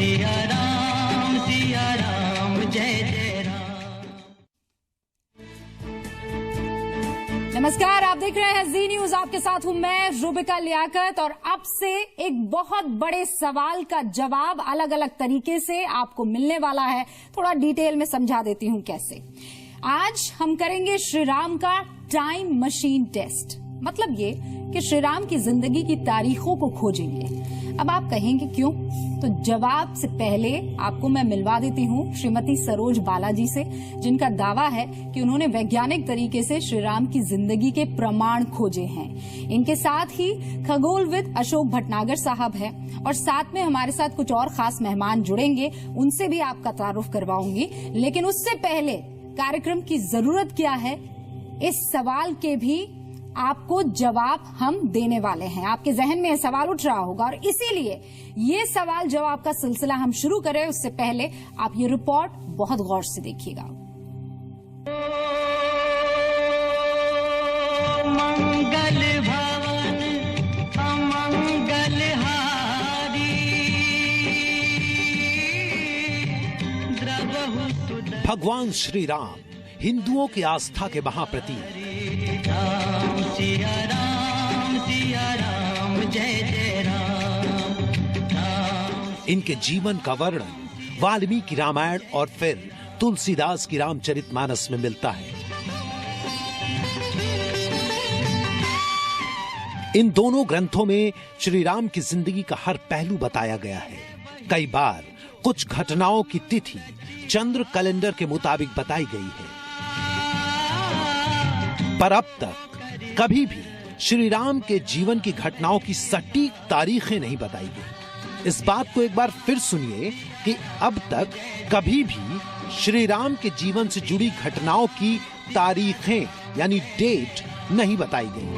सिया राम जय जय राम। नमस्कार, आप देख रहे हैं जी न्यूज। आपके साथ हूं मैं रुबिका लियाकत और अब से एक बहुत बड़े सवाल का जवाब अलग अलग तरीके से आपको मिलने वाला है। थोड़ा डिटेल में समझा देती हूं कैसे। आज हम करेंगे श्री राम का टाइम मशीन टेस्ट। मतलब ये कि श्री राम की जिंदगी की तारीखों को खोजेंगे। अब आप कहेंगे क्यों? तो जवाब से पहले आपको मैं मिलवा देती हूँ श्रीमती सरोज बालाजी से, जिनका दावा है कि उन्होंने वैज्ञानिक तरीके से श्री राम की जिंदगी के प्रमाण खोजे हैं। इनके साथ ही खगोलविद अशोक भटनागर साहब हैं और साथ में हमारे साथ कुछ और खास मेहमान जुड़ेंगे, उनसे भी आपका तारुफ करवाऊंगी। लेकिन उससे पहले कार्यक्रम की जरूरत क्या है, इस सवाल के भी आपको जवाब हम देने वाले हैं। आपके जहन में यह सवाल उठ रहा होगा और इसीलिए ये सवाल जवाब का सिलसिला हम शुरू करें उससे पहले आप ये रिपोर्ट बहुत गौर से देखिएगा। मंगल भवन अमंगल हारी, द्रवहु सुदर्शन। भगवान श्री राम हिंदुओं की आस्था के महाप्रतीक। सिया राम जय जय राम। इनके जीवन का वर्णन वाल्मीकि रामायण और फिर तुलसीदास की रामचरितमानस में मिलता है। इन दोनों ग्रंथों में श्री राम की जिंदगी का हर पहलू बताया गया है। कई बार कुछ घटनाओं की तिथि चंद्र कैलेंडर के मुताबिक बताई गई है, पर अब तक कभी भी श्री राम के जीवन की घटनाओं की सटीक तारीखें नहीं बताई गई। इस बात को एक बार फिर सुनिए कि अब तक कभी भी श्री राम के जीवन से जुड़ी घटनाओं की तारीखें यानी डेट नहीं बताई गई।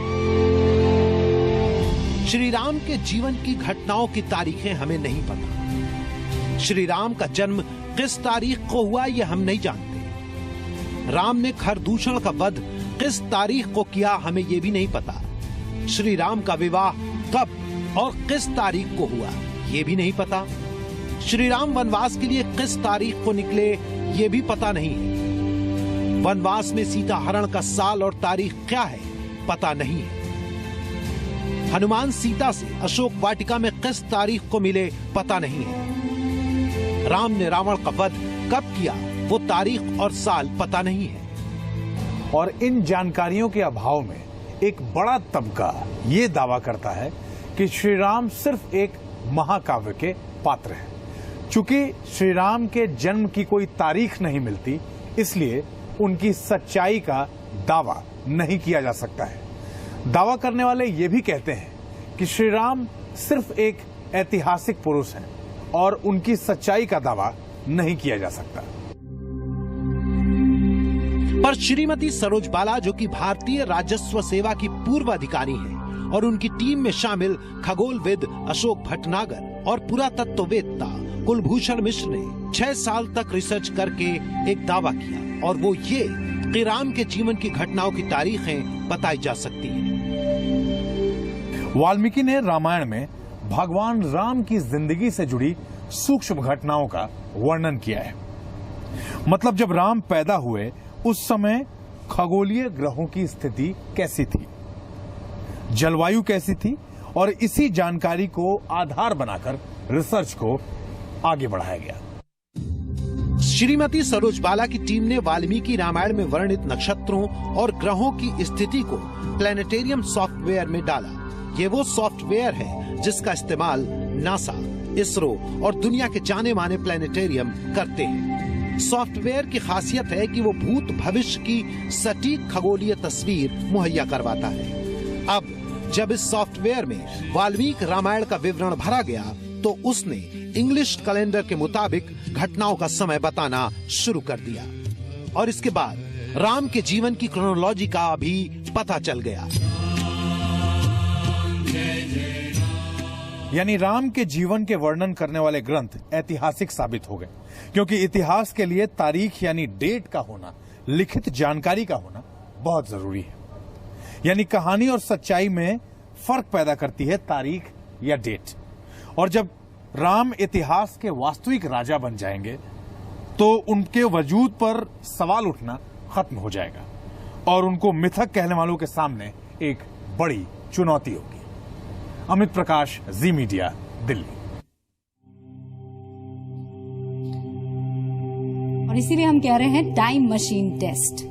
श्री राम के जीवन की घटनाओं की तारीखें हमें नहीं पता। श्री राम का जन्म किस तारीख को हुआ यह हम नहीं जानते। राम ने खरदूषण का वध किस तारीख को किया हमें यह भी नहीं पता। श्री राम का विवाह कब और किस तारीख को हुआ यह भी नहीं पता। श्री राम वनवास के लिए किस तारीख को निकले यह भी पता नहीं है। वनवास में सीता हरण का साल और तारीख क्या है पता नहीं है। हनुमान सीता से अशोक वाटिका में किस तारीख को मिले पता नहीं है। राम ने रावण का वध कब किया वो तारीख और साल पता नहीं है। और इन जानकारियों के अभाव में एक बड़ा तबका ये दावा करता है कि श्री राम सिर्फ एक महाकाव्य के पात्र हैं। चूंकि श्री राम के जन्म की कोई तारीख नहीं मिलती, इसलिए उनकी सच्चाई का दावा नहीं किया जा सकता है। दावा करने वाले ये भी कहते हैं कि श्री राम सिर्फ एक ऐतिहासिक पुरुष हैं और उनकी सच्चाई का दावा नहीं किया जा सकता। पर श्रीमती सरोज बाला, जो कि भारतीय राजस्व सेवा की पूर्व अधिकारी हैं, और उनकी टीम में शामिल खगोलविद अशोक भटनागर और पुरातत्ववेत्ता कुलभूषण मिश्र ने 6 साल तक रिसर्च करके एक दावा किया, और वो ये कि राम के जीवन की घटनाओं की तारीखें बताई जा सकती हैं। वाल्मीकि ने रामायण में भगवान राम की जिंदगी से जुड़ी सूक्ष्म घटनाओं का वर्णन किया है। मतलब जब राम पैदा हुए उस समय खगोलीय ग्रहों की स्थिति कैसी थी, जलवायु कैसी थी, और इसी जानकारी को आधार बनाकर रिसर्च को आगे बढ़ाया गया। श्रीमती सरोज बाला की टीम ने वाल्मीकि रामायण में वर्णित नक्षत्रों और ग्रहों की स्थिति को प्लेनेटेरियम सॉफ्टवेयर में डाला। ये वो सॉफ्टवेयर है जिसका इस्तेमाल नासा, इसरो और दुनिया के जाने माने प्लेनेटेरियम करते हैं। सॉफ्टवेयर की खासियत है कि वो भूत भविष्य की सटीक खगोलीय तस्वीर मुहैया करवाता है। अब जब इस सॉफ्टवेयर में वाल्मीकि रामायण का विवरण भरा गया तो उसने इंग्लिश कैलेंडर के मुताबिक घटनाओं का समय बताना शुरू कर दिया, और इसके बाद राम के जीवन की क्रोनोलॉजी का भी पता चल गया। यानी राम के जीवन के वर्णन करने वाले ग्रंथ ऐतिहासिक साबित हो गए, क्योंकि इतिहास के लिए तारीख यानी डेट का होना, लिखित जानकारी का होना बहुत जरूरी है। यानी कहानी और सच्चाई में फर्क पैदा करती है तारीख या डेट। और जब राम इतिहास के वास्तविक राजा बन जाएंगे तो उनके वजूद पर सवाल उठना खत्म हो जाएगा और उनको मिथक कहने वालों के सामने एक बड़ी चुनौती होगी। अमित प्रकाश, जी मीडिया, दिल्ली। और इसीलिए हम कह रहे हैं टाइम मशीन टेस्ट।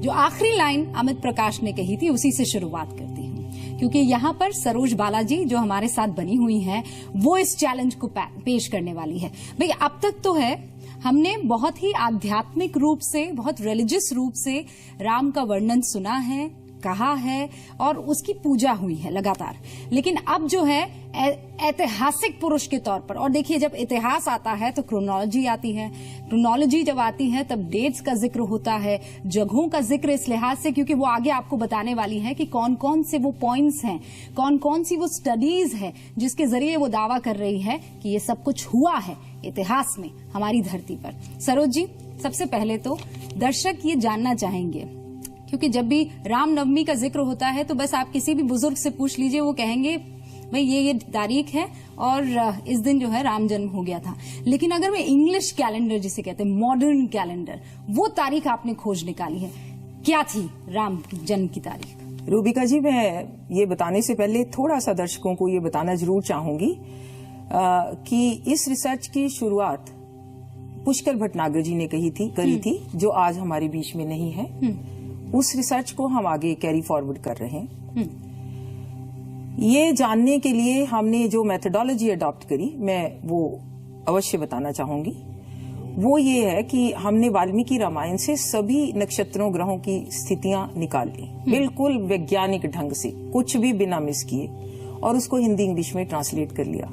जो आखिरी लाइन अमित प्रकाश ने कही थी उसी से शुरुआत करती हूं, क्योंकि यहाँ पर सरोज बालाजी जो हमारे साथ बनी हुई हैं वो इस चैलेंज को पेश करने वाली है। भाई अब तक तो है हमने बहुत ही आध्यात्मिक रूप से, बहुत रिलीजियस रूप से राम का वर्णन सुना है, कहा है और उसकी पूजा हुई है लगातार। लेकिन अब जो है ऐतिहासिक पुरुष के तौर पर, और देखिए जब इतिहास आता है तो क्रोनोलॉजी आती है, क्रोनोलॉजी जब आती है तब डेट्स का जिक्र होता है, जगहों का जिक्र इस लिहाज से क्योंकि वो आगे आपको बताने वाली है कि कौन कौन से वो पॉइंट्स हैं, कौन कौन सी वो स्टडीज है जिसके जरिए वो दावा कर रही है कि ये सब कुछ हुआ है इतिहास में हमारी धरती पर। सरोज जी, सबसे पहले तो दर्शक ये जानना चाहेंगे, क्योंकि जब भी रामनवमी का जिक्र होता है तो बस आप किसी भी बुजुर्ग से पूछ लीजिए, वो कहेंगे भाई ये तारीख है और इस दिन जो है राम जन्म हो गया था। लेकिन अगर मैं इंग्लिश कैलेंडर जिसे कहते हैं, मॉडर्न कैलेंडर, वो तारीख आपने खोज निकाली है, क्या थी राम जन्म की तारीख? रूबिका जी, मैं ये बताने से पहले थोड़ा सा दर्शकों को ये बताना जरूर चाहूंगी कि इस रिसर्च की शुरुआत पुष्कर भटनागर जी ने करी थी, जो आज हमारे बीच में नहीं है। उस रिसर्च को हम आगे कैरी फॉरवर्ड कर रहे हैं। ये जानने के लिए हमने जो मेथोडोलॉजी अडॉप्ट करी, मैं वो अवश्य बताना चाहूंगी। वो ये है कि हमने वाल्मीकि रामायण से सभी नक्षत्रों, ग्रहों की स्थितियां निकाल ली, बिल्कुल वैज्ञानिक ढंग से, कुछ भी बिना मिस किए, और उसको हिंदी इंग्लिश में ट्रांसलेट कर लिया।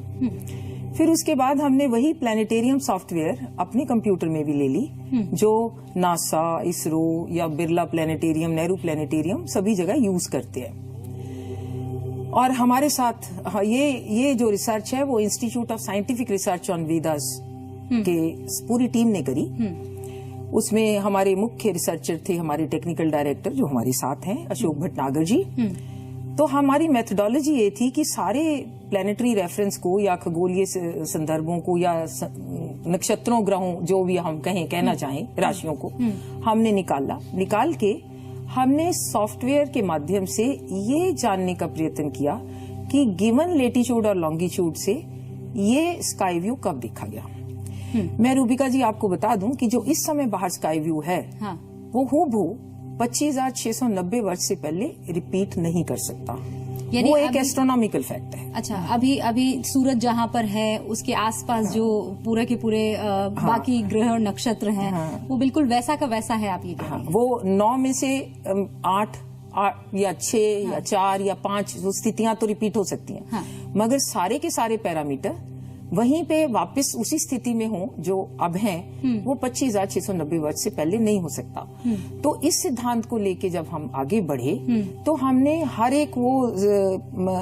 फिर उसके बाद हमने वही प्लानिटेरियम सॉफ्टवेयर अपने कंप्यूटर में भी ले ली, जो नासा, इसरो या बिरला प्लानिटेरियम, नेहरू प्लानिटेरियम सभी जगह यूज करते हैं। और हमारे साथ ये जो रिसर्च है वो institute of scientific research on Vedas के पूरी टीम ने करी। उसमें हमारे मुख्य रिसर्चर थे हमारे टेक्निकल डायरेक्टर जो हमारे साथ हैं, अशोक भटनागर जी। तो हमारी मेथोडोलॉजी ये थी कि सारे प्लानिटरी रेफरेंस को या खगोलीय संदर्भों को या नक्षत्रों, ग्रहों, जो भी हम कहना चाहें, राशियों को हमने निकाल के हमने सॉफ्टवेयर के माध्यम से ये जानने का प्रयत्न किया कि गिवन लेटीट्यूड और लॉन्गिट्यूड से ये स्काई व्यू कब देखा गया। मैं रूबिका जी आपको बता दूं कि जो इस समय बाहर स्काई व्यू है, वो हूबहू 25,690 वर्ष से पहले रिपीट नहीं कर सकता। वो एक एस्ट्रोनॉमिकल फैक्ट है। अच्छा, अभी सूरज जहाँ पर है उसके आसपास जो पूरे के पूरे बाकी ग्रह और नक्षत्र हैं, वो बिल्कुल वैसा का वैसा है, आप ये कह रहे हैं। वो 9 में से 8 या 6 या 4 या 5 जो स्थितियां तो रिपीट हो सकती हैं, मगर सारे के सारे पैरामीटर वहीं पे वापस उसी स्थिति में हो जो अब हैं, वो 25,690 वर्ष से पहले नहीं हो सकता। तो इस सिद्धांत को लेके जब हम आगे बढ़े तो हमने हर एक वो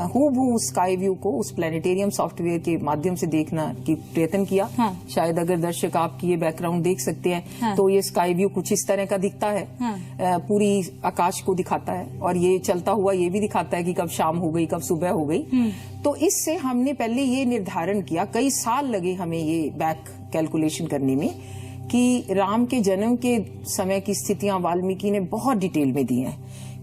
हूबहू स्काई व्यू को उस प्लानिटेरियम सॉफ्टवेयर के माध्यम से देखना की प्रयत्न किया। शायद अगर दर्शक आपकी ये बैकग्राउंड देख सकते हैं तो ये स्काई व्यू कुछ इस तरह का दिखता है, पूरी आकाश को दिखाता है और ये चलता हुआ ये भी दिखाता है कि कब शाम हो गई, कब सुबह हो गई। तो इससे हमने पहले ये निर्धारण किया, कई साल लगे हमें ये बैक कैलकुलेशन करने में, कि राम के जन्म के समय की स्थितियां वाल्मीकि ने बहुत डिटेल में दी हैं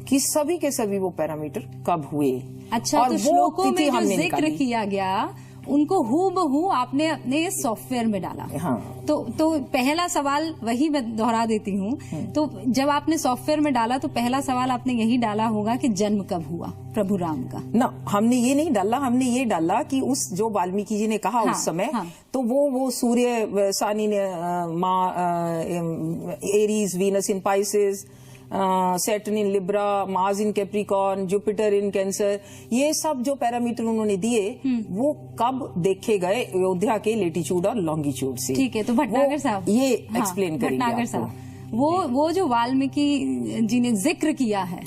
कि सभी के सभी वो पैरामीटर कब हुए। अच्छा, और तो श्लोकों में जो जिक्र किया गया उनको हूबहू आपने अपने सॉफ्टवेयर में डाला। तो पहला सवाल वही मैं दोहरा देती हूँ। तो जब आपने सॉफ्टवेयर में डाला तो पहला सवाल आपने यही डाला होगा कि जन्म कब हुआ प्रभु राम का? ना, हमने ये नहीं डाला, हमने ये डाला कि उस जो वाल्मीकि जी ने कहा उस समय, तो वो सूर्य सानी ने Aries, Venus in Pisces, Saturn in Libra, Mars in Capricorn, Jupiter in cancer, ये सब जो पैरामीटर उन्होंने दिए वो कब देखे गए अयोध्या के लेटीट्यूड और लॉन्गिट्यूड से। ठीक है, तो भटनागर साहब ये एक्सप्लेन करेंगे। भटनागर साहब, वो जो वाल्मीकि जी ने जिक्र किया है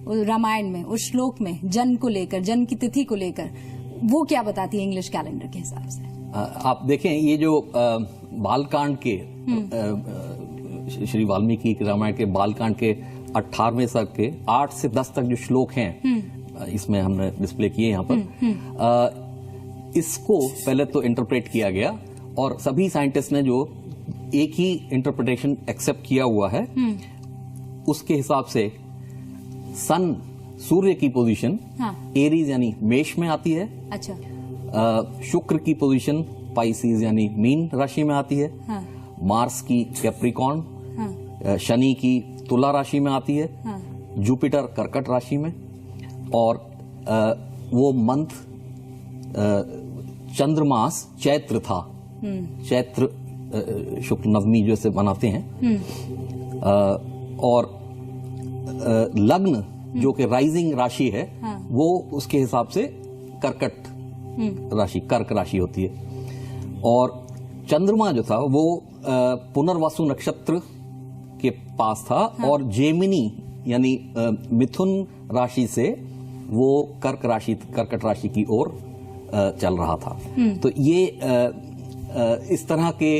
रामायण में, उस श्लोक में जन्म को लेकर, जन्म की तिथि को लेकर, वो क्या बताती है इंग्लिश कैलेंडर के हिसाब से? आप देखें, ये जो बालकांड के श्री वाल्मीकि रामायण के बालकांड के 18वें सर्ग के 8 से 10 तक जो श्लोक हैं, इसमें हमने डिस्प्ले किए यहाँ पर, इसको पहले तो इंटरप्रेट किया गया और सभी साइंटिस्ट ने जो एक ही इंटरप्रिटेशन एक्सेप्ट किया हुआ है, उसके हिसाब से सन, सूर्य की पोजीशन एरीज यानी मेष में आती है। अच्छा। शुक्र की पोजीशन पाइसिस यानी मीन राशि में आती है। मार्स की कैप्रिकॉर्न, शनि की तुला राशि में आती है। जुपिटर कर्कट राशि में। और वो मंथ चंद्रमास चैत्र था। चैत्र शुक्ल नवमी जो से मनाते हैं। और लग्न जो कि राइजिंग राशि है, वो उसके हिसाब से कर्कट राशि, कर्क राशि होती है। और चंद्रमा जो था वो पुनर्वसु नक्षत्र के पास था और जेमिनी यानी मिथुन राशि से वो कर्कट राशि की ओर चल रहा था। तो ये इस तरह के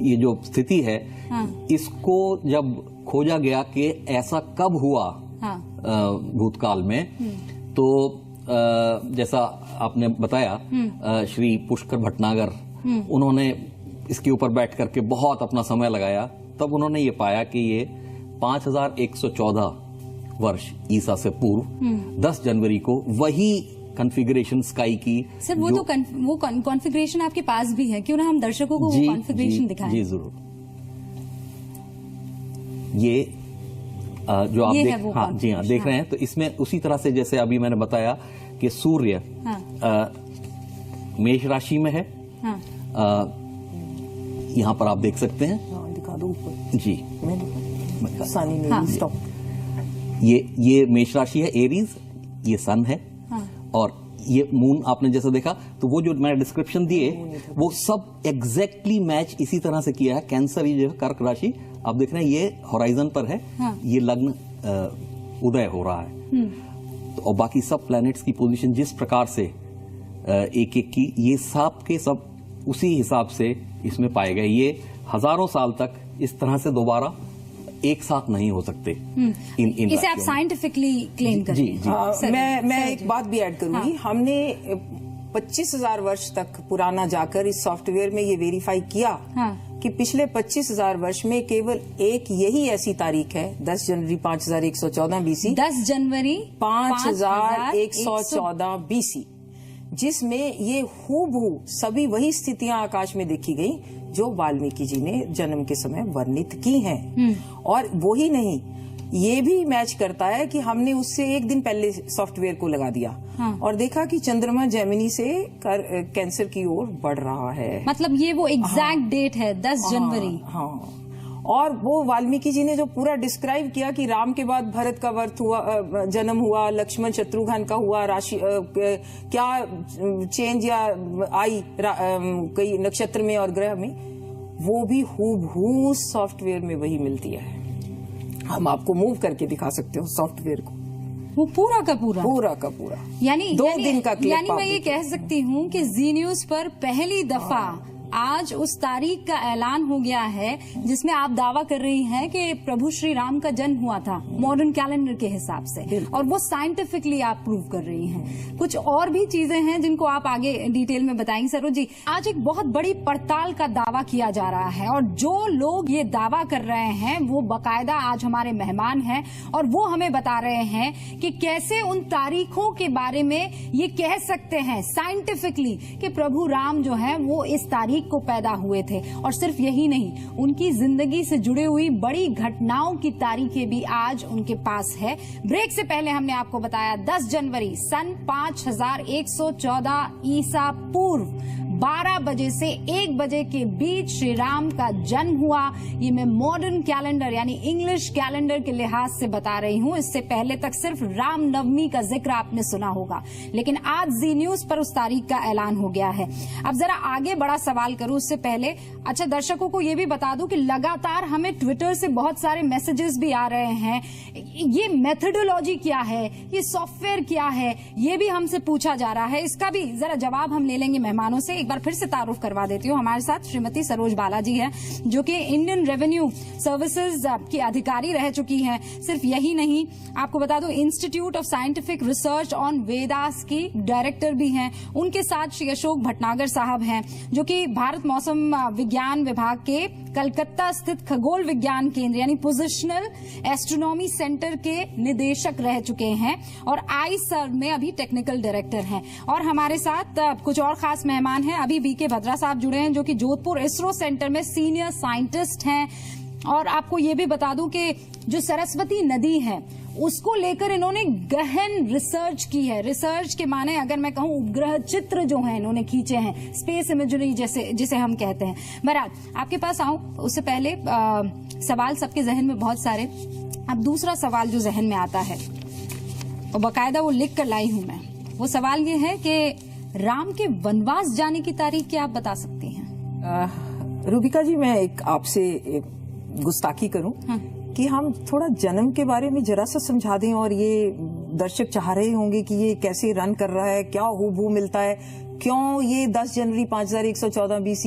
ये जो स्थिति है, इसको जब खोजा गया कि ऐसा कब हुआ भूतकाल में, तो जैसा आपने बताया श्री पुष्कर भटनागर, उन्होंने इसके ऊपर बैठ करके बहुत अपना समय लगाया। तब उन्होंने ये पाया कि ये 5114 वर्ष ईसा से पूर्व 10 जनवरी को वही कॉन्फ़िगरेशन स्काई की। सर वो तो वो कॉन्फ़िगरेशन आपके पास भी है, क्यों ना हम दर्शकों को वो कॉन्फ़िगरेशन दिखाएं। जी जरूर। ये जो आप देख रहे हैं, तो इसमें उसी तरह से जैसे अभी मैंने बताया कि सूर्य मेष राशि में है। यहाँ पर आप देख सकते हैं। दिखा दो ऊपर जी। सानी ने स्टॉप। ये मेष राशि है, एरीज, ये सन है। और ये मून आपने जैसा देखा, तो वो जो मैंने डिस्क्रिप्शन दिए वो सब एग्जैक्टली मैच इसी तरह से किया है। कैंसर, ये जो है कर्क राशि आप देख रहे हैं, ये होराइजन पर है। ये लग्न उदय हो रहा है। तो और बाकी सब प्लैनेट्स की पोजीशन जिस प्रकार से एक एक की, ये सब के सब उसी हिसाब से इसमें पाए गए। ये हजारों साल तक इस तरह से दोबारा एक साथ नहीं हो सकते। इसे आप साइंटिफिकली क्लेम करें। जी। मैं एक बात भी ऐड करूंगी। हमने 25,000 वर्ष तक पुराना जाकर इस सॉफ्टवेयर में ये वेरीफाई किया कि पिछले 25,000 वर्ष में केवल एक यही ऐसी तारीख है, 10 जनवरी 5114 बीसी, 10 जनवरी 5114 बीसी, जिसमें ये हूबहू सभी वही स्थितियां आकाश में देखी गई जो वाल्मीकि जी ने जन्म के समय वर्णित की हैं। और वो ही नहीं, ये भी मैच करता है कि हमने उससे एक दिन पहले सॉफ्टवेयर को लगा दिया और देखा कि चंद्रमा जेमिनी से कैंसर की ओर बढ़ रहा है। मतलब ये वो एग्जैक्ट डेट है 10 जनवरी। हाँ। और वो वाल्मीकि जी ने जो पूरा डिस्क्राइब किया कि राम के बाद भरत का जन्म हुआ, लक्ष्मण शत्रुघ्न का हुआ, राशि क्या चेंज या आई कई नक्षत्र में और ग्रह में, वो भी हूबहू सॉफ्टवेयर में वही मिलती है। हम आपको मूव करके दिखा सकते हो सॉफ्टवेयर को, वो पूरा का पूरा यानी 2 दिन का क्लिप। यानी मैं ये कह सकती हूँ कि जी न्यूज पर पहली दफा आज उस तारीख का ऐलान हो गया है जिसमें आप दावा कर रही हैं कि प्रभु श्री राम का जन्म हुआ था मॉडर्न कैलेंडर के हिसाब से, और वो साइंटिफिकली आप प्रूव कर रही हैं। कुछ और भी चीजें हैं जिनको आप आगे डिटेल में बताएंगे। सरोज जी, आज एक बहुत बड़ी पड़ताल का दावा किया जा रहा है और जो लोग ये दावा कर रहे हैं वो बाकायदा आज हमारे मेहमान हैं और वो हमें बता रहे हैं कि कैसे उन तारीखों के बारे में ये कह सकते हैं साइंटिफिकली कि प्रभु राम जो है वो इस तारीख को पैदा हुए थे। और सिर्फ यही नहीं, उनकी जिंदगी से जुड़ी हुई बड़ी घटनाओं की तारीखें भी आज उनके पास है। ब्रेक से पहले हमने आपको बताया 10 जनवरी सन 5114 ईसा पूर्व 12 बजे से 1 बजे के बीच श्री राम का जन्म हुआ। ये मैं मॉडर्न कैलेंडर यानी इंग्लिश कैलेंडर के लिहाज से बता रही हूँ। इससे पहले तक सिर्फ राम नवमी का जिक्र आपने सुना होगा, लेकिन आज जी न्यूज पर उस तारीख का ऐलान हो गया है। अब जरा आगे बड़ा सवाल करूं उससे पहले, अच्छा दर्शकों को ये भी बता दूं कि लगातार हमें ट्विटर से बहुत सारे मैसेजेस भी आ रहे हैं। ये मेथोडोलॉजी क्या है, ये सॉफ्टवेयर क्या है, ये भी हमसे पूछा जा रहा है। इसका भी जरा जवाब हम ले लेंगे मेहमानों से। एक बार फिर से तारुफ करवा देती हूँ। हमारे साथ श्रीमती सरोज बालाजी है, जो कि इंडियन रेवेन्यू सर्विसेज की अधिकारी रह चुकी हैं। सिर्फ यही नहीं, आपको बता दूं institute of scientific research on Vedas की डायरेक्टर भी हैं। उनके साथ श्री अशोक भटनागर साहब हैं, जो कि भारत मौसम विज्ञान विभाग के कलकत्ता स्थित खगोल विज्ञान केंद्र यानी पोजिशनल एस्ट्रोनॉमी सेंटर के निदेशक रह चुके हैं और आईसर्व में अभी टेक्निकल डायरेक्टर हैं। और हमारे साथ कुछ और खास मेहमान हैं। अभी बीके भद्रा साहब जुड़े हैं, जो कि जोधपुर इसरो सेंटर में सीनियर साइंटिस्ट हैं। और आपको ये भी बता दूं कि जो सरस्वती नदी है उसको लेकर इन्होंने गहन रिसर्च की है। रिसर्च के माने अगर मैं कहूं उपग्रह चित्र जो हैं इन्होंने खींचे हैं, स्पेस इमेजरी जिसे हम कहते हैं। बहरहाल आपके पास आऊं उससे पहले सवाल सबके जहन में बहुत सारे। अब दूसरा सवाल जो जहन में आता है और बाकायदा वो लिख कर लाई हूं मैं, वो सवाल ये है कि राम के वनवास जाने की तारीख क्या आप बता सकती हैं? रूबिका जी, मैं एक आपसे गुस्ताखी करूं कि हम थोड़ा जन्म के बारे में जरा सा समझा दें। और ये दर्शक चाह रहे होंगे कि ये कैसे रन कर रहा है, क्या हूबहू मिलता है, क्यों ये 10 जनवरी 5114 BC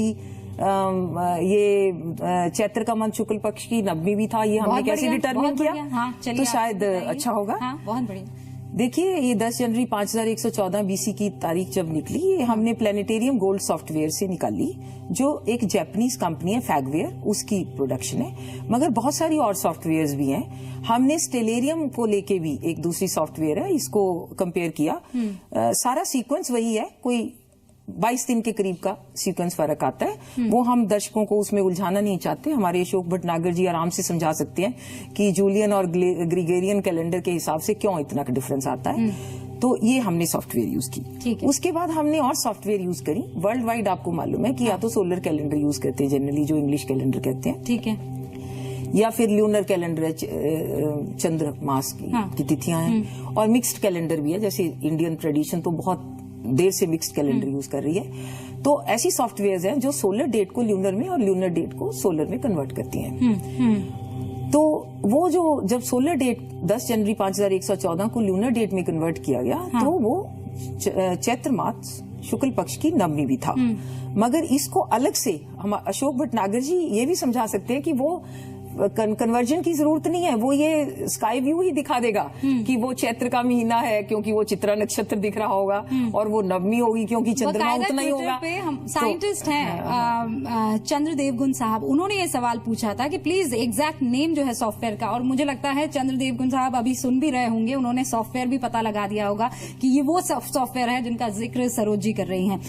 ये चैत्र का मंथ शुक्ल पक्ष की नवमी भी था, ये हमने कैसे डिटरमिन किया? हाँ, तो शायद अच्छा होगा। हाँ, बहुत बढ़िया। देखिए, ये 10 जनवरी 5114 BC की तारीख जब निकली, ये हमने प्लेनेटेरियम गोल्ड सॉफ्टवेयर से निकाली, जो एक जापानीज कंपनी है फैगवेयर, उसकी प्रोडक्शन है। मगर बहुत सारी और सॉफ्टवेयर्स भी हैं। हमने स्टेलेरियम को लेके भी एक दूसरी सॉफ्टवेयर है, इसको कंपेयर किया। सारा सीक्वेंस वही है, कोई 22 दिन के करीब का सीक्वेंस फर्क आता है। वो हम दर्शकों को उसमें उलझाना नहीं चाहते। हमारे अशोक भटनागर जी आराम से समझा सकते हैं कि जूलियन और ग्रिगोरियन कैलेंडर के हिसाब से क्यों इतना डिफरेंस आता है। तो ये हमने सॉफ्टवेयर यूज की। उसके बाद हमने और सॉफ्टवेयर यूज करी। वर्ल्ड वाइड आपको मालूम है कि या तो सोलर कैलेंडर यूज करते हैं जनरली, जो इंग्लिश कैलेंडर कहते हैं, ठीक है, या फिर ल्यूनर कैलेंडर है, चंद्र मास की तिथियां हैं। और मिक्स्ड कैलेंडर भी है, जैसे इंडियन ट्रेडिशन तो बहुत देर से मिक्स्ड कैलेंडर यूज कर रही है। तो ऐसी सॉफ्टवेयर्स हैं जो सोलर डेट को ल्यूनर में और ल्यूनर डेट को सोलर में कन्वर्ट करती हैं। तो वो जो जब सोलर डेट 10 जनवरी 5114 को ल्यूनर डेट में कन्वर्ट किया गया, तो वो चैत्र मास शुक्ल पक्ष की नवमी भी था। मगर इसको अलग से हम अशोक भटनागर जी ये भी समझा सकते हैं कि वो कन्वर्जन की जरूरत नहीं है। वो ये स्काई व्यू ही दिखा देगा कि वो चैत्र का महीना है क्योंकि वो चित्रा नक्षत्र दिख रहा होगा, और वो नवमी होगी क्योंकि चंद्रमा उतना ही होगा। पे हम साइंटिस्ट हैं चंद्र देवगुन साहब, उन्होंने ये सवाल पूछा था कि प्लीज एग्जैक्ट नेम जो है सॉफ्टवेयर का, और मुझे लगता है चंद्र देवगुन साहब अभी सुन भी रहे होंगे, उन्होंने सॉफ्टवेयर भी पता लगा दिया होगा कि ये वो सॉफ्टवेयर है जिनका जिक्र सरोज जी कर रही हैं।